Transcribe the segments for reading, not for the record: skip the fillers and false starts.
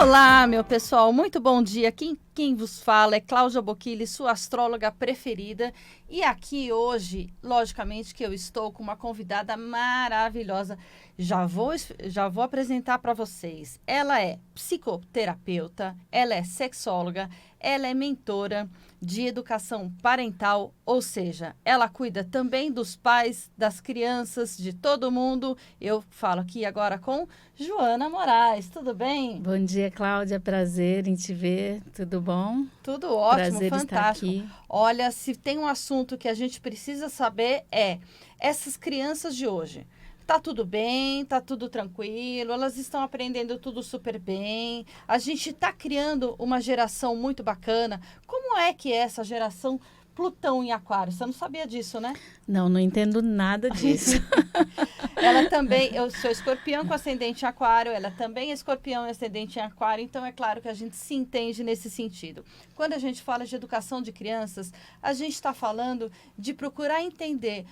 Olá, meu pessoal, muito bom dia. Quem vos fala é Cláudia Bocchilli, sua astróloga preferida. E aqui hoje, logicamente, que eu estou com uma convidada maravilhosa. Já vou apresentar para vocês. Ela é psicoterapeuta, ela é sexóloga, ela é mentora de educação parental, ou seja, ela cuida também dos pais, das crianças, de todo mundo. Eu falo aqui agora com Joana Moraes, tudo bem? Bom dia, Cláudia. Prazer em te ver. Tudo bom? Tudo ótimo, Prazer estar fantástico. aqui. Olha, se tem um assunto que a gente precisa saber é essas crianças de hoje. Tá tudo bem, tá tudo tranquilo, elas estão aprendendo tudo super bem. A gente está criando uma geração muito bacana. Como é que é essa geração Plutão em Aquário? Você não sabia disso, né? Não entendo nada disso. Ela também, eu sou escorpião com ascendente em aquário, ela também é escorpião e ascendente em aquário, então é claro que a gente se entende nesse sentido. Quando a gente fala de educação de crianças, a gente está falando de procurar entender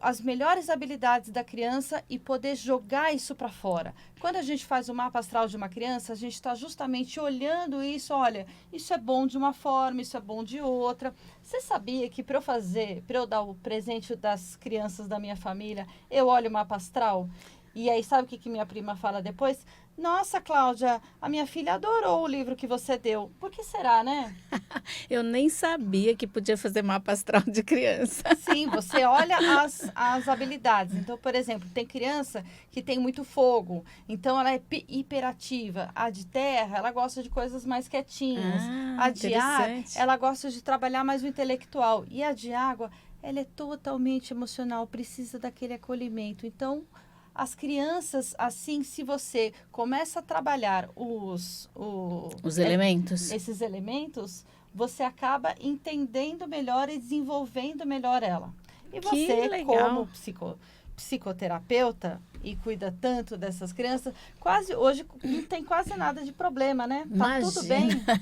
as melhores habilidades da criança e poder jogar isso para fora. Quando a gente faz o mapa astral de uma criança, a gente está justamente olhando isso, olha, isso é bom de uma forma, isso é bom de outra. Você sabia que para eu dar o presente das crianças da minha família, eu olho o mapa astral? E aí, sabe o que minha prima fala depois? Nossa, Cláudia, a minha filha adorou o livro que você deu. Por que será, né? Eu nem sabia que podia fazer mapa astral de criança. Sim, você olha as habilidades. Então, por exemplo, tem criança que tem muito fogo, então ela é hiperativa. A de terra, ela gosta de coisas mais quietinhas. A de ar, Interessante. ela gosta de trabalhar mais o intelectual. E a de água, ela é totalmente emocional, precisa daquele acolhimento. Então, as crianças, assim, se você começa a trabalhar Os elementos. esses elementos, você acaba entendendo melhor e desenvolvendo melhor ela. E Que você, legal. como psicoterapeuta e cuida tanto dessas crianças, hoje não tem quase nada de problema, né? Tá tudo bem. Imagina.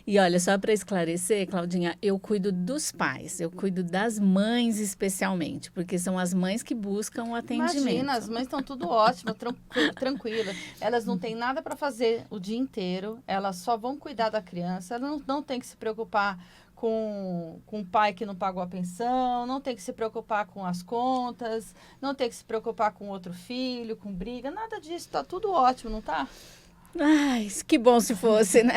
E olha, só para esclarecer, Claudinha, eu cuido dos pais, eu cuido das mães especialmente, porque são as mães que buscam o atendimento. Imagina, as mães estão tudo ótimas, tranquilas. Elas não têm nada para fazer o dia inteiro, elas só vão cuidar da criança, elas não têm que se preocupar com o pai que não pagou a pensão, não tem que se preocupar com as contas, não tem que se preocupar com outro filho, com briga, nada disso, tá tudo ótimo, não tá? Ai, que bom se fosse, né?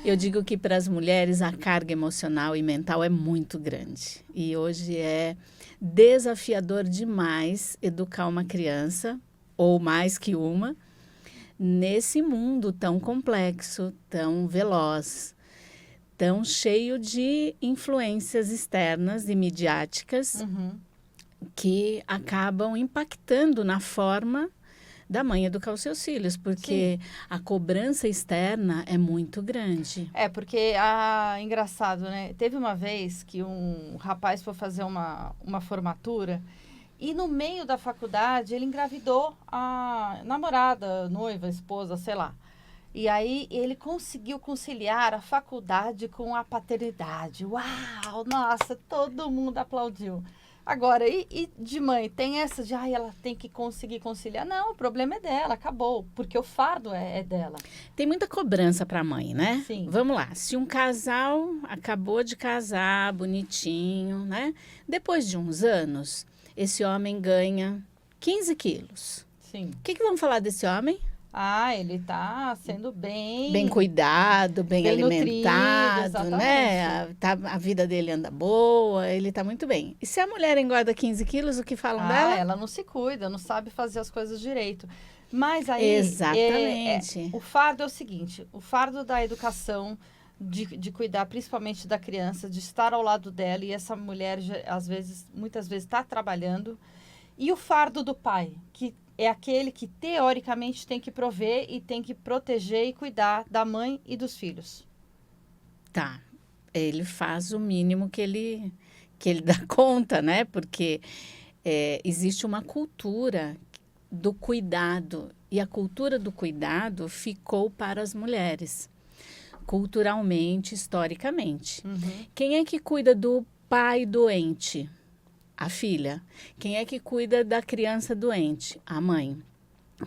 Eu digo que para as mulheres a carga emocional e mental é muito grande. E hoje é desafiador demais educar uma criança, ou mais que uma, nesse mundo tão complexo, tão veloz, tão cheio de influências externas e midiáticas Uhum. que acabam impactando na forma da mãe educar os seus filhos, porque a cobrança externa é muito grande. É, porque, engraçado, né? Teve uma vez que um rapaz foi fazer uma formatura e no meio da faculdade ele engravidou a namorada, noiva, esposa, sei lá. E aí ele conseguiu conciliar a faculdade com a paternidade. Uau, nossa, todo mundo aplaudiu. Agora, e de mãe, tem essa de, ela tem que conseguir conciliar? Não, o problema é dela, acabou, porque o fardo é dela. Tem muita cobrança para a mãe, né? Sim. Vamos lá, se um casal acabou de casar, bonitinho, né? Depois de uns anos, esse homem ganha 15 quilos. Sim. O que vamos falar desse homem? Ele tá sendo Bem cuidado, bem alimentado, nutrido, né? exatamente. A vida dele anda boa, ele tá muito bem. E se a mulher engorda 15 quilos, o que falam dela? Ela não se cuida, não sabe fazer as coisas direito. Mas aí, Exatamente. o fardo é o seguinte, o fardo da educação, de cuidar principalmente da criança, de estar ao lado dela, e essa mulher, muitas vezes está trabalhando, e o fardo do pai, que é aquele que teoricamente tem que prover e tem que proteger e cuidar da mãe e dos filhos. Tá, ele faz o mínimo que ele dá conta, né? Porque existe uma cultura do cuidado, e a cultura do cuidado ficou para as mulheres, culturalmente, historicamente. Uhum. Quem é que cuida do pai doente? A filha. Quem é que cuida da criança doente? A mãe.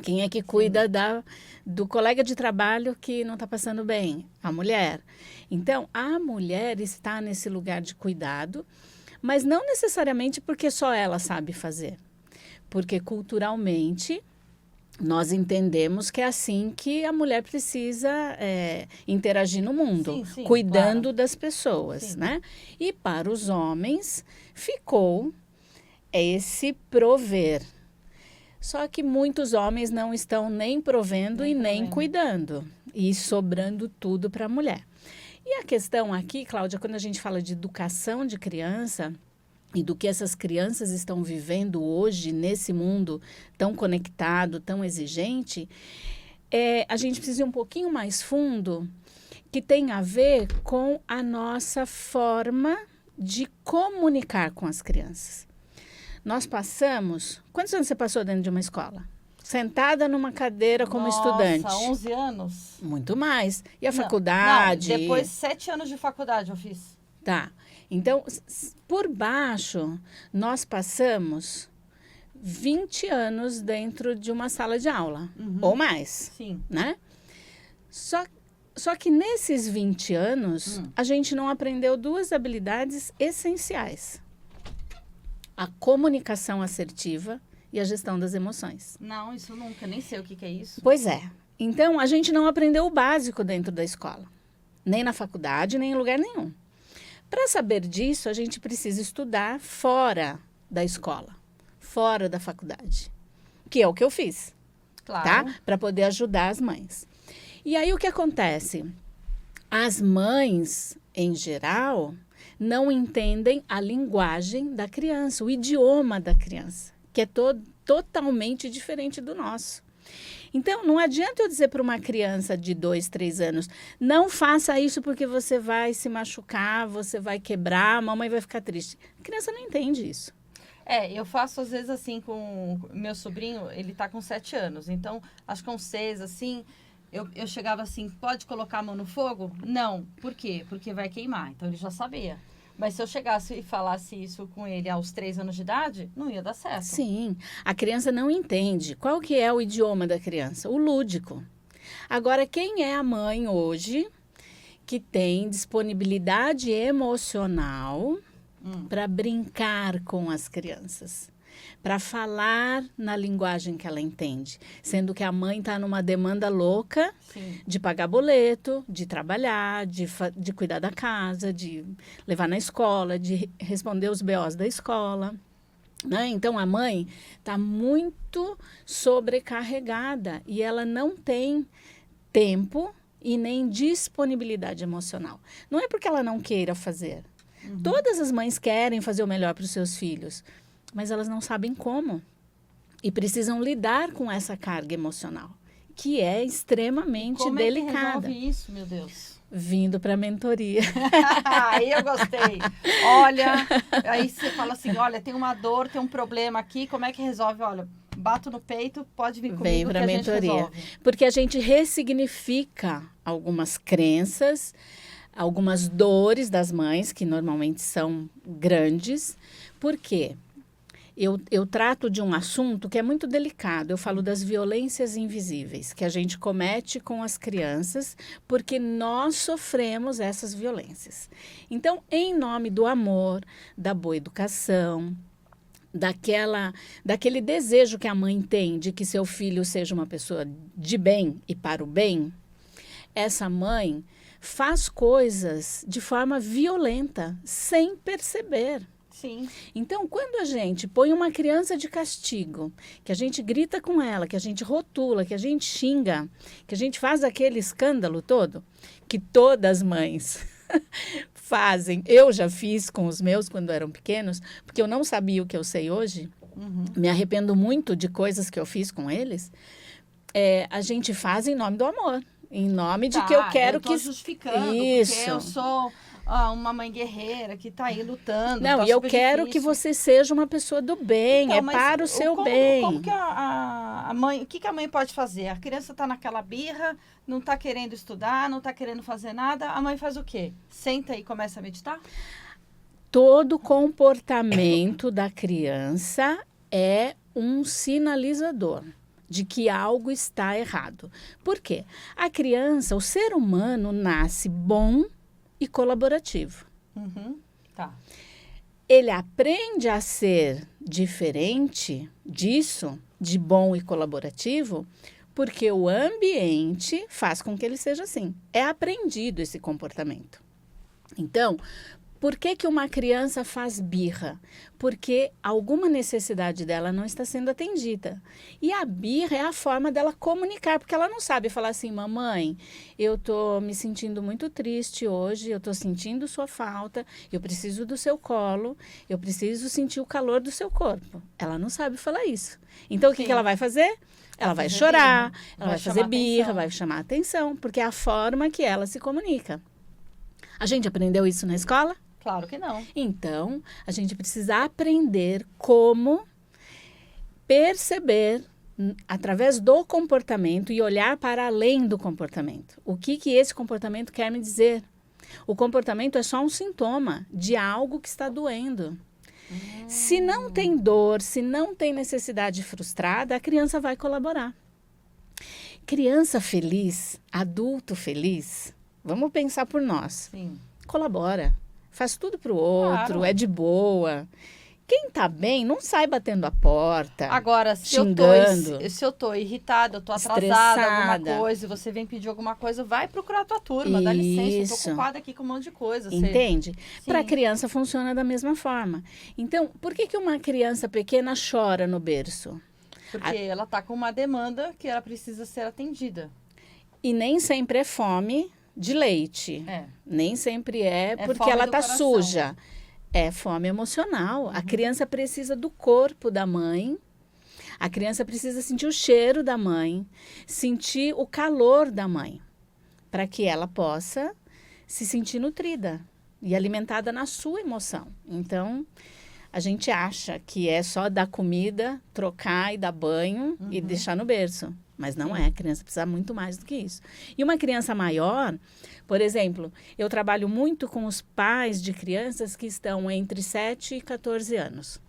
Quem é que cuida do colega de trabalho que não está passando bem? A mulher. Então, a mulher está nesse lugar de cuidado, mas não necessariamente porque só ela sabe fazer. Porque culturalmente nós entendemos que é assim que a mulher precisa interagir no mundo, Sim, cuidando claro. das pessoas, Sim. né? E para os homens ficou esse prover. Só que muitos homens não estão nem provendo e nem cuidando, e sobrando tudo para a mulher. E a questão aqui, Cláudia, quando a gente fala de educação de criança e do que essas crianças estão vivendo hoje nesse mundo tão conectado, tão exigente, a gente precisa ir um pouquinho mais fundo, que tem a ver com a nossa forma de comunicar com as crianças. Nós passamos... Quantos anos você passou dentro de uma escola? Sentada numa cadeira como estudante. 11 anos. Muito mais. E a Não, faculdade? Não, depois 7 anos de faculdade eu fiz. Tá. Então, por baixo, nós passamos 20 anos dentro de uma sala de aula. Ou mais. Sim. Né? Só que nesses 20 anos, a gente não aprendeu duas habilidades essenciais. A comunicação assertiva e a gestão das emoções. Não, isso nunca, nem sei o que é isso. Pois é. Então, a gente não aprendeu o básico dentro da escola. Nem na faculdade, nem em lugar nenhum. Para saber disso, a gente precisa estudar fora da escola, fora da faculdade. Que é o que eu fiz. Claro. Tá? Para poder ajudar as mães. E aí, o que acontece? As mães, em geral, não entendem a linguagem da criança, o idioma da criança, que é totalmente diferente do nosso. Então, não adianta eu dizer para uma criança de 2, 3 anos, não faça isso porque você vai se machucar, você vai quebrar, a mamãe vai ficar triste. A criança não entende isso. Eu faço às vezes assim com meu sobrinho, ele tá com 7 anos, então acho que com 6, assim, eu chegava assim, pode colocar a mão no fogo? Não. Por quê? Porque vai queimar. Então ele já sabia. Mas se eu chegasse e falasse isso com ele aos 3 anos de idade, não ia dar certo. Sim, a criança não entende. Qual que é o idioma da criança? O lúdico. Agora, quem é a mãe hoje que tem disponibilidade emocional para brincar com as crianças? Para falar na linguagem que ela entende. Sendo que a mãe está numa demanda louca. Sim. De pagar boleto, de trabalhar, de cuidar da casa, de levar na escola, de responder os BOs da escola. Né? Então, a mãe está muito sobrecarregada e ela não tem tempo e nem disponibilidade emocional. Não é porque ela não queira fazer. Todas as mães querem fazer o melhor para os seus filhos, mas elas não sabem como. E precisam lidar com essa carga emocional, que é extremamente delicada. Como é que resolve isso, meu Deus? Vindo para a mentoria. Aí eu gostei. Olha, aí você fala assim, olha, tem uma dor, tem um problema aqui, como é que resolve? Olha, bato no peito, pode vir comigo. Vem para a mentoria. Porque a gente ressignifica algumas crenças, algumas dores das mães, que normalmente são grandes. Por quê? Eu trato de um assunto que é muito delicado. Eu falo das violências invisíveis que a gente comete com as crianças porque nós sofremos essas violências. Então, em nome do amor, da boa educação, daquele desejo que a mãe tem de que seu filho seja uma pessoa de bem e para o bem, essa mãe faz coisas de forma violenta, sem perceber. Sim. Então, quando a gente põe uma criança de castigo, que a gente grita com ela, que a gente rotula, que a gente xinga, que a gente faz aquele escândalo todo, que todas as mães fazem. Eu já fiz com os meus quando eram pequenos, porque eu não sabia o que eu sei hoje. Me arrependo muito de coisas que eu fiz com eles. A gente faz em nome do amor. Em nome de que eu quero que... justificando, isso. Porque eu sou uma mãe guerreira que está aí lutando. Não, e eu quero que você seja uma pessoa do bem, então, para o seu bem. Como que a mãe... O que a mãe pode fazer? A criança está naquela birra, não está querendo estudar, não está querendo fazer nada. A mãe faz o quê? Senta e começa a meditar? Todo comportamento da criança é um sinalizador. de que algo está errado. Por quê? A criança, o ser humano, nasce bom e colaborativo. Uhum. Tá. Ele aprende a ser diferente disso, de bom e colaborativo, porque o ambiente faz com que ele seja assim. É aprendido esse comportamento. Então, por que que uma criança faz birra? Porque alguma necessidade dela não está sendo atendida. E a birra é a forma dela comunicar, porque ela não sabe falar assim, mamãe, eu estou me sentindo muito triste hoje, eu estou sentindo sua falta, eu preciso do seu colo, eu preciso sentir o calor do seu corpo. Ela não sabe falar isso. Então, o que que ela vai fazer? Ela vai chorar, ela vai fazer birra, vai chamar atenção, porque é a forma que ela se comunica. A gente aprendeu isso na escola? Claro que não. Então, a gente precisa aprender como perceber através do comportamento e olhar para além do comportamento. O que que esse comportamento quer me dizer? O comportamento é só um sintoma de algo que está doendo. Se não tem dor, se não tem necessidade frustrada, a criança vai colaborar. Criança feliz, adulto feliz, vamos pensar por nós. Sim. Colabora, faz tudo para o outro, Claro. é de boa. Quem tá bem não sai batendo a porta, Agora, se xingando. eu tô irritada, eu tô atrasada, Estressada. alguma coisa, e você vem pedir alguma coisa, vai procurar a tua turma, dá licença, eu tô Isso. ocupada aqui com um monte de coisa. Entende? Para a Sim. criança funciona da mesma forma. Então, por que que uma criança pequena chora no berço? Porque ela tá com uma demanda que ela precisa ser atendida. E nem sempre é fome de leite. É. Nem sempre é porque fome ela do tá coração. suja. É fome emocional. A criança precisa do corpo da mãe. A criança precisa sentir o cheiro da mãe, sentir o calor da mãe, para que ela possa se sentir nutrida e alimentada na sua emoção. Então, a gente acha que é só dar comida, trocar e dar banho e deixar no berço. Mas não é, a criança precisa muito mais do que isso. E uma criança maior, por exemplo, eu trabalho muito com os pais de crianças que estão entre 7 e 14 anos,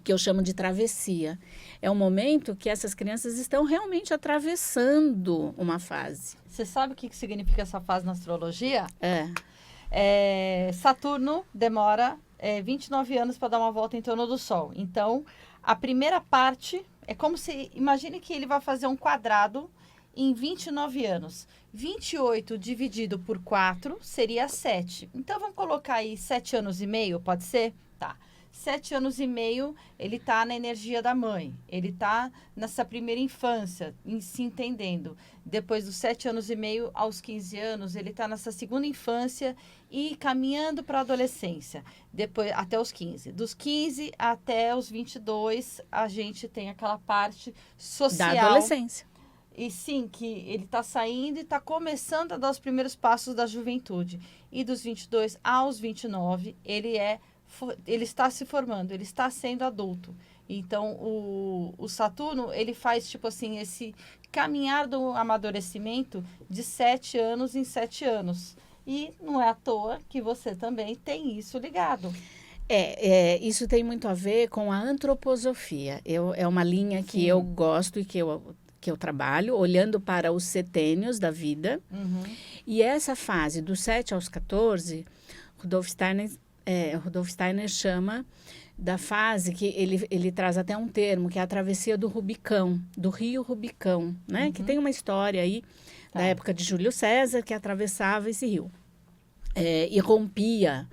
que eu chamo de travessia. É um momento que essas crianças estão realmente atravessando uma fase. Você sabe o que significa essa fase na astrologia? É, Saturno demora 29 anos para dar uma volta em torno do Sol. Então, a primeira parte é como se... Imagine que ele vai fazer um quadrado em 29 anos. 28 dividido por 4 seria 7. Então, vamos colocar aí 7 anos e meio, pode ser? Tá. 7 anos e meio, ele está na energia da mãe. Ele está nessa primeira infância, se entendendo. Depois dos 7 anos e meio aos 15 anos, ele está nessa segunda infância e caminhando para a adolescência. Depois, até os 15. Dos 15 até os 22, a gente tem aquela parte social. da adolescência. E sim, que ele está saindo e está começando a dar os primeiros passos da juventude. E dos 22 aos 29, ele está se formando, ele está sendo adulto. Então, o Saturno, ele faz, tipo assim, esse caminhar do amadurecimento de 7 anos em 7 anos. E não é à toa que você também tem isso ligado. Isso tem muito a ver com a antroposofia. É uma linha que Sim. eu gosto e que eu trabalho, olhando para os setênios da vida. E essa fase, dos 7 aos 14, Rudolf Steiner chama da fase que ele traz até um termo, que é a travessia do Rubicão, do rio Rubicão, né? Que tem uma história aí da época de Júlio César, que atravessava esse rio. E rompia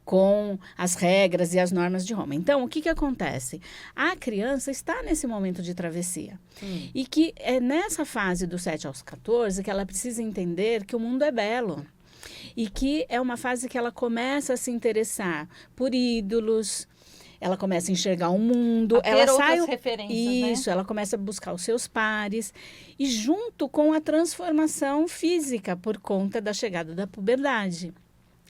com as regras e as normas de Roma. Então, o que que acontece? A criança está nesse momento de travessia. E que é nessa fase dos 7 aos 14 que ela precisa entender que o mundo é belo. E que é uma fase que ela começa a se interessar por ídolos, ela começa a enxergar o mundo, A ter ela outras sai referências, isso, ela começa a buscar os seus pares e junto com a transformação física por conta da chegada da puberdade.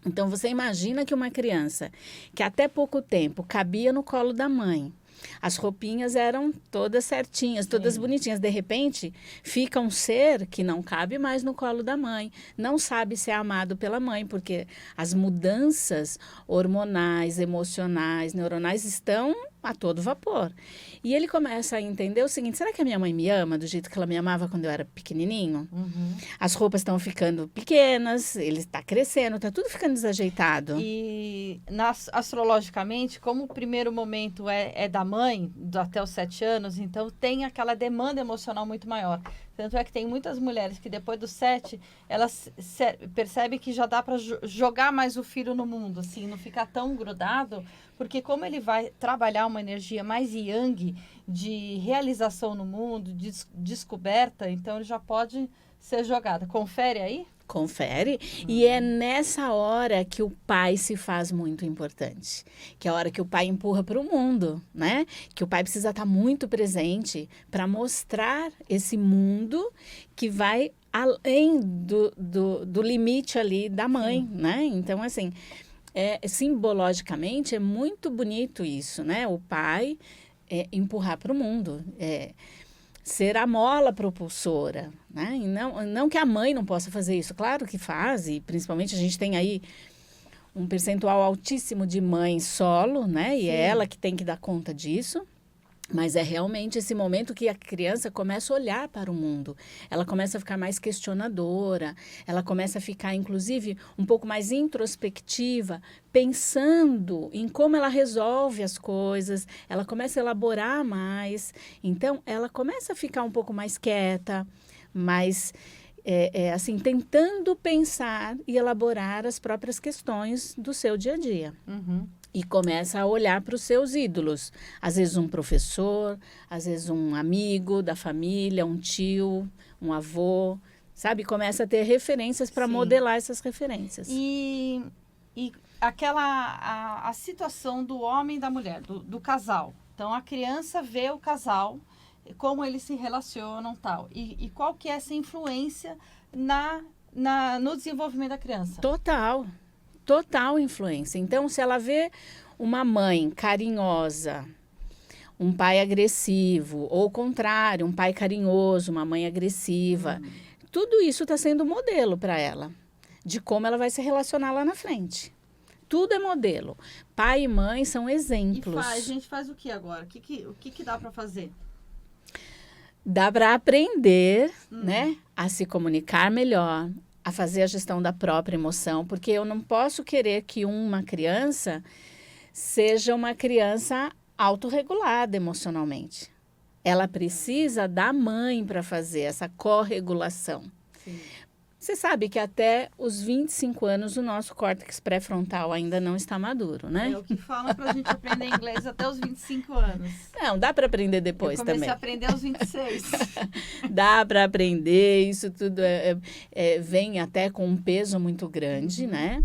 Então você imagina que uma criança que até pouco tempo cabia no colo da mãe, as roupinhas eram todas certinhas, todas bonitinhas. De repente, fica um ser que não cabe mais no colo da mãe, não sabe ser amado pela mãe, porque as mudanças hormonais, emocionais, neuronais estão a todo vapor. E ele começa a entender o seguinte, será que a minha mãe me ama do jeito que ela me amava quando eu era pequenininho? As roupas estão ficando pequenas, ele está crescendo, está tudo ficando desajeitado. E astrologicamente, como o primeiro momento é da mãe, até os 7 anos, então tem aquela demanda emocional muito maior. Tanto é que tem muitas mulheres que depois dos 7, elas percebem que já dá para jogar mais o filho no mundo, assim, não ficar tão grudado, porque como ele vai trabalhar uma energia mais yang, de realização no mundo, de descoberta, então ele já pode ser jogado. Confere aí? Confere. E é nessa hora que o pai se faz muito importante. Que é a hora que o pai empurra para o mundo, né? Que o pai precisa estar muito presente para mostrar esse mundo que vai além do limite ali da mãe, né? Então, assim, simbologicamente é muito bonito isso, né? O pai empurrar para o mundo, ser a mola propulsora, né? E não que a mãe não possa fazer isso, claro que faz, e principalmente a gente tem aí um percentual altíssimo de mães solo, né? E é ela que tem que dar conta disso. Mas é realmente esse momento que a criança começa a olhar para o mundo. Ela começa a ficar mais questionadora, ela começa a ficar, inclusive, um pouco mais introspectiva, pensando em como ela resolve as coisas, ela começa a elaborar mais. Então, ela começa a ficar um pouco mais quieta, mais, assim, tentando pensar e elaborar as próprias questões do seu dia a dia. E começa a olhar para os seus ídolos. Às vezes um professor, às vezes um amigo da família, um tio, um avô, sabe? Começa a ter referências para modelar essas referências. E a situação do homem e da mulher, do casal. Então, a criança vê o casal, como eles se relacionam e tal. E qual que é essa influência no desenvolvimento da criança? Total influência. Então, se ela vê uma mãe carinhosa, um pai agressivo, ou o contrário, um pai carinhoso, uma mãe agressiva, tudo isso está sendo modelo para ela, de como ela vai se relacionar lá na frente. Tudo é modelo. Pai e mãe são exemplos. A gente faz o que agora? O que dá para fazer? Dá para aprender, né, a se comunicar melhor, a fazer a gestão da própria emoção, porque eu não posso querer que uma criança seja uma criança autorregulada emocionalmente. Ela precisa da mãe para fazer essa corregulação. Sim. Você sabe que até os 25 anos o nosso córtex pré-frontal ainda não está maduro, né? É o que falam para a gente aprender inglês até os 25 anos. Não, dá para aprender depois também. Eu comecei a aprender aos 26. Dá para aprender, isso tudo vem até com um peso muito grande, né?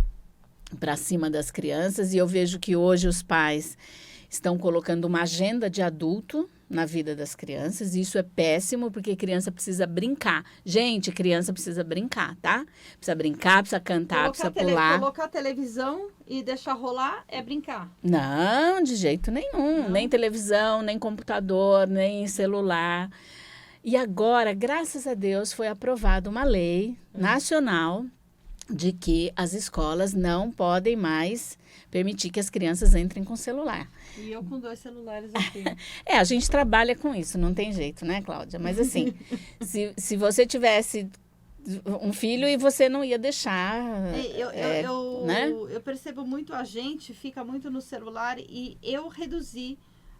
Para cima das crianças. E eu vejo que hoje os pais estão colocando uma agenda de adulto na vida das crianças. E isso é péssimo, porque criança precisa brincar. Gente, criança precisa brincar, tá? Precisa brincar, precisa cantar, precisa pular. Colocar televisão e deixar rolar é brincar? Não, de jeito nenhum. Não. Nem televisão, nem computador, nem celular. E agora, graças a Deus, foi aprovada uma lei nacional de que as escolas não podem mais permitir que as crianças entrem com celular. E eu com 2 celulares aqui. A gente trabalha com isso, não tem jeito, né, Cláudia? Mas assim, se você tivesse um filho e você não ia deixar... Eu percebo muito, a gente fica muito no celular e eu reduzi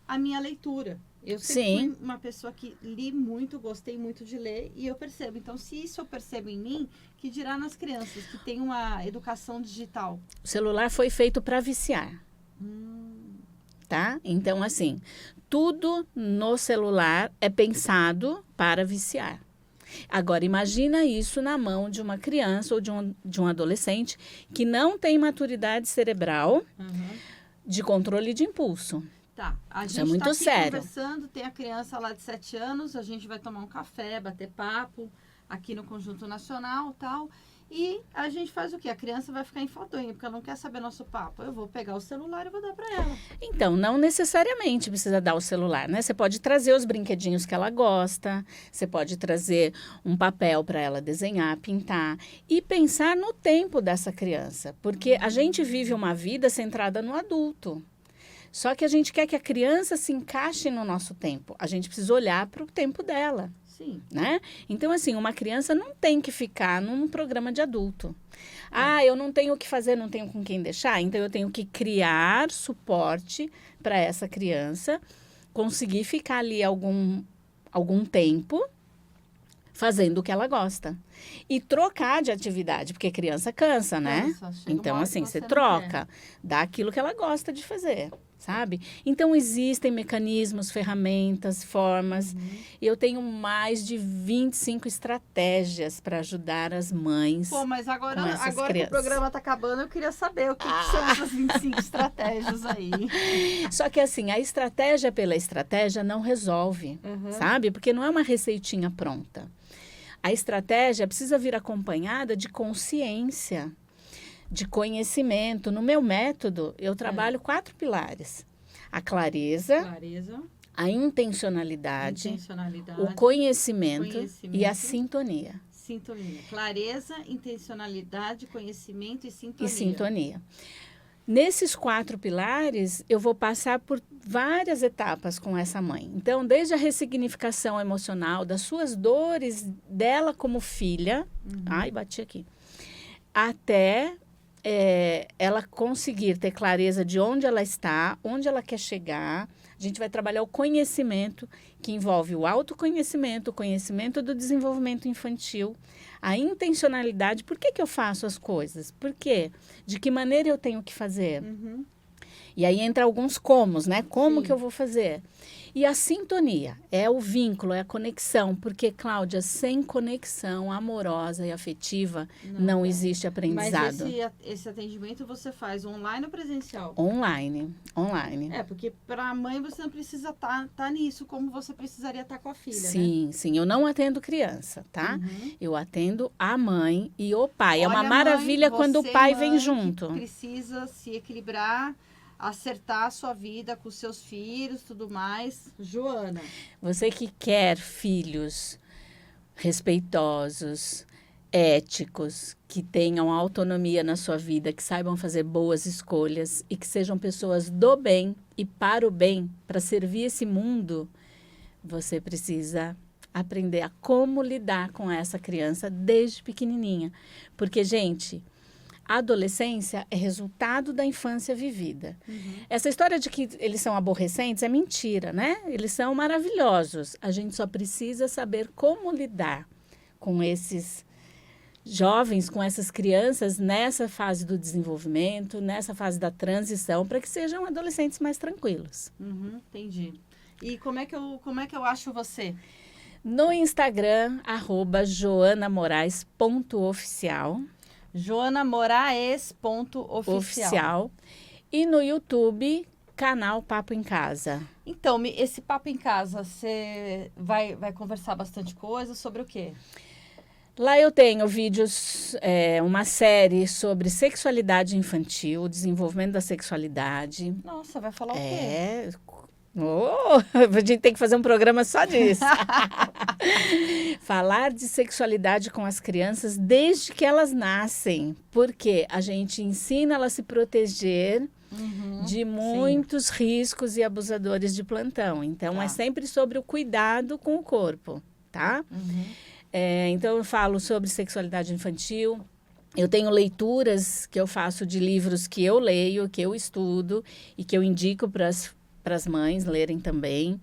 a minha leitura. Eu sempre fui uma pessoa que li muito, gostei muito de ler e eu percebo. Então, se isso eu percebo em mim, que dirá nas crianças que tem uma educação digital? O celular foi feito para viciar. Tá? Então, assim, tudo no celular é pensado para viciar. Agora, imagina isso na mão de uma criança ou de um adolescente que não tem maturidade cerebral de controle de impulso. Tá, a gente é muito tá aqui sério. Conversando, tem a criança lá de 7 anos, a gente vai tomar um café, bater papo aqui no Conjunto Nacional e tal. E a gente faz o quê? A criança vai ficar enfadonha, porque ela não quer saber nosso papo. Eu vou pegar o celular e vou dar para ela. Então, não necessariamente precisa dar o celular, né? Você pode trazer os brinquedinhos que ela gosta, você pode trazer um papel para ela desenhar, pintar e pensar no tempo dessa criança, porque a gente vive uma vida centrada no adulto. Só que a gente quer que a criança se encaixe no nosso tempo. A gente precisa olhar para o tempo dela. Sim. Né? Então, assim, uma criança não tem que ficar num programa de adulto. Ah, eu não tenho o que fazer, não tenho com quem deixar, então eu tenho que criar suporte para essa criança conseguir ficar ali algum tempo fazendo o que ela gosta. E trocar de atividade, porque criança cansa, né? Então, assim, você troca, dá aquilo que ela gosta de fazer. Sabe? Então, existem mecanismos, ferramentas, formas. E eu tenho mais de 25 estratégias para ajudar as mães. Pô, mas agora que o programa está acabando, eu queria saber o que são essas 25 estratégias aí. Só que, assim, a estratégia pela estratégia não resolve, sabe? Porque não é uma receitinha pronta. A estratégia precisa vir acompanhada de consciência, de conhecimento. No meu método, eu trabalho 4 pilares. A clareza, a intencionalidade, o conhecimento e a sintonia. Clareza, intencionalidade, conhecimento e sintonia. Nesses 4 pilares, eu vou passar por várias etapas com essa mãe. Então, desde a ressignificação emocional, das suas dores dela como filha, ai, bati aqui, até ela conseguir ter clareza de onde ela está, onde ela quer chegar. A gente vai trabalhar o conhecimento, que envolve o autoconhecimento, o conhecimento do desenvolvimento infantil, a intencionalidade. Por que eu faço as coisas? Por quê? De que maneira eu tenho que fazer? E aí entra alguns comos, né? Como que eu vou fazer? E a sintonia, é o vínculo, é a conexão. Porque, Cláudia, sem conexão amorosa e afetiva, não existe aprendizado. Mas esse atendimento você faz online ou presencial? Online. Porque para a mãe você não precisa tá nisso como você precisaria estar com a filha, né? Sim. Eu não atendo criança, tá? Eu atendo a mãe e o pai. Olha, é uma maravilha quando o pai vem junto. Precisa se equilibrar, acertar a sua vida com seus filhos, tudo mais. Joana. Você que quer filhos respeitosos, éticos, que tenham autonomia na sua vida, que saibam fazer boas escolhas e que sejam pessoas do bem e para o bem, para servir esse mundo, você precisa aprender a como lidar com essa criança desde pequenininha. Porque, gente, a adolescência é resultado da infância vivida. Essa história de que eles são aborrecentes é mentira, né? Eles são maravilhosos. A gente só precisa saber como lidar com esses jovens, com essas crianças nessa fase do desenvolvimento, nessa fase da transição, para que sejam adolescentes mais tranquilos. Entendi. E como é que eu acho você? No Instagram, @joanamorais.oficial. joanamoraes.oficial. E no YouTube, canal Papo em Casa. Então, esse Papo em Casa, você vai conversar bastante coisa sobre o quê? Lá eu tenho vídeos, uma série sobre sexualidade infantil, desenvolvimento da sexualidade. Nossa, vai falar o quê? A gente tem que fazer um programa só disso. Falar de sexualidade com as crianças desde que elas nascem. Porque a gente ensina elas a se proteger de muitos riscos e abusadores de plantão. Então, é sempre sobre o cuidado com o corpo, tá? Então, eu falo sobre sexualidade infantil. Eu tenho leituras que eu faço de livros que eu leio, que eu estudo e que eu indico para as mães lerem também.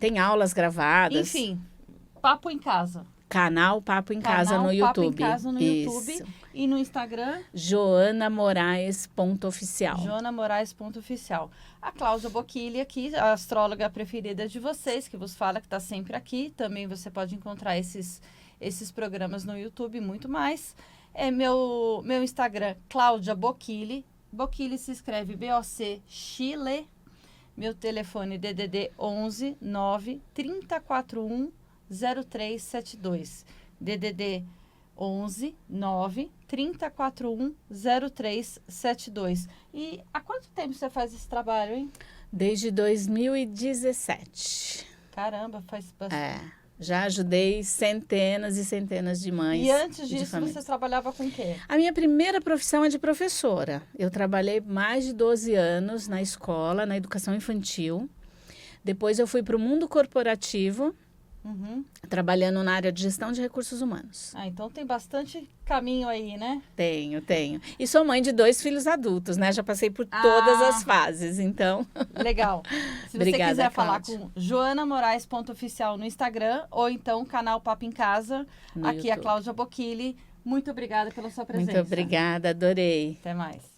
Tem aulas gravadas. Enfim, Papo em Casa. Canal Papo em Casa no YouTube. Papo em Casa no YouTube. E no Instagram? joanamorais.oficial. joanamorais.oficial. A Cláudia Bocchilli aqui, a astróloga preferida de vocês, que vos fala que está sempre aqui. Também você pode encontrar esses programas no YouTube e muito mais. É meu Instagram, Cláudia Bocchilli. Bocchilli se escreve B-O-C, Chile. Meu telefone DDD 11 9 3041 0372. DDD 11 9 3041 0372. E há quanto tempo você faz esse trabalho, hein? Desde 2017. Caramba, faz bastante. Já ajudei centenas e centenas de mães. E antes de disso, famílias. você trabalhava com o quê? A minha primeira profissão é de professora. Eu trabalhei mais de 12 anos na escola, na educação infantil. Depois eu fui para o mundo corporativo, trabalhando na área de gestão de recursos humanos. Ah, então tem bastante caminho aí, né? Tenho. E sou mãe de 2 filhos adultos, né? Já passei por todas as fases, então... Legal. Se Obrigada, você quiser Cláudia. falar com joanamorais.oficial no Instagram ou então canal Papo em Casa, No aqui é a YouTube. Cláudia Bocchili. Muito obrigada pela sua presença. Muito obrigada, adorei. Até mais.